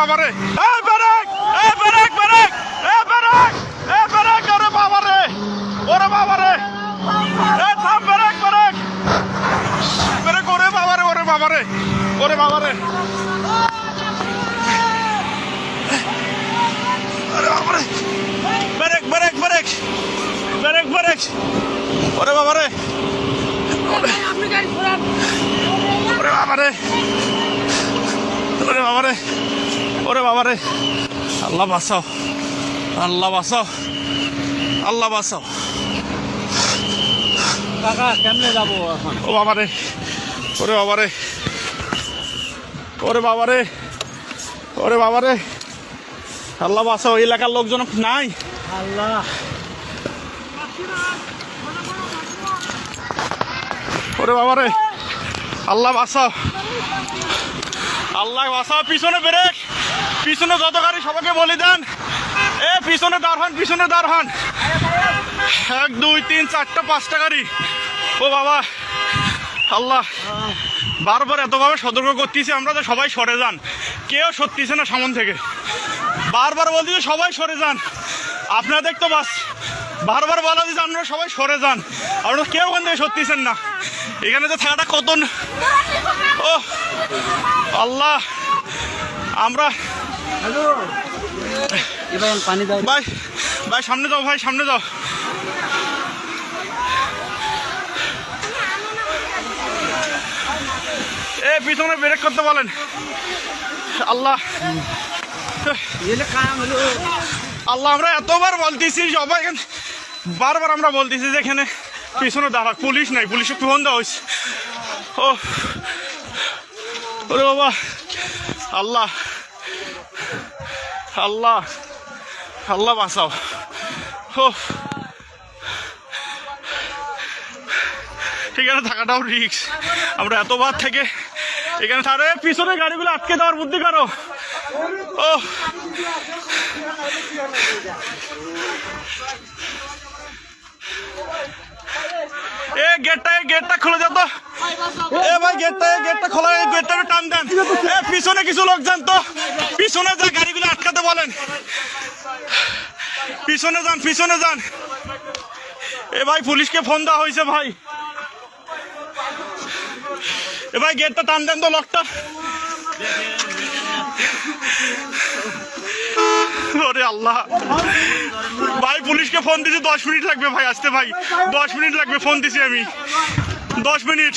বাবারে এই ব্রেক এই ব্রেক ব্রেক এই ব্রেক এই ব্রেক ওরে বাবারে এই থাম ব্রেক ব্রেক ব্রেক ওরে বাবারে ওরে বাবারে ওরে বাবারে আরে বাবারে brake brake brake brake brake ওরে বাবারে ওরে বাবারে ওরে বাবারে ওরে বাবারে আল্লাহ বাঁচাও আল্লাহ বাঁচাও আল্লাহ বাঁচাও কাকা কেমনে যাবো এখন? ও বাবারে ওরে বাবারে ওরে বাবারে ওরে বাবারে আল্লাহ বাঁচাও এলাকার লোকজন নাই আল্লাহ ওরে বাবারে আল্লাহ বাঁচাও আল্লাহ বাঁচাও পিছনে ব্রেক পিছনে যত গাড়ি সবাইকে বলে দেন এ পিছনে দাঁড় হন পিছনে দাঁড় হন 1 2 3 4টা 5টা গাড়ি ও বাবা আল্লাহ বারবার এতভাবে সতর্ক করতেছি আমরা যে সবাই সরে যান কেউ সরতেছে না সামন থেকে বারবার বলতেছি সবাই সরে যান আপনাদের তো বাস বারবার বলা দিচ্ছে আপনারা সবাই সরে যান আপনারা কেউ ওখান থেকে সরতেছেন না এখানে তো থাকাটা কত ও আল্লাহ আমরা পানি দাও ভাই ভাই সামনে যাও ভাই সামনে যাও এ পিছনে ব্রেক করতে বলেন আল্লাহ আল্লাহ আমরা এতবার বলতেছি সবাই বারবার আমরা বলতেছি যে এখানে পিছনে দাঁড়া পুলিশ নাই পুলিশে ফোন দেওয়া হয়েছে ও ওরে বাবা আল্লাহ আল্লাহ আল্লাহ বাঁচাও ও এখানে থাকাটাও রিস্ক আমরা এতবার থেকে এখানে তারে পিছনে গাড়িগুলো আটকে দেওয়ার বুদ্ধি করো ও এ গেটটা খুলে যেত এ ভাই গেটটা খোলা গেটটা টান দেন এ পিছনে কিছু লোক যান তো পিছনে যা গাড়িগুলো আটকাতে বলেন পিছনে যান এ ভাই পুলিশকে ফোন দেওয়া হয়েছে ভাই এ ভাই গেটটা টান দেন তো লকটা ওরে আল্লাহ ভাই পুলিশকে ফোন দিছি 10 মিনিট লাগবে ভাই আসতে ভাই 10 মিনিট লাগবে ফোন দিছি আমি 10 মিনিট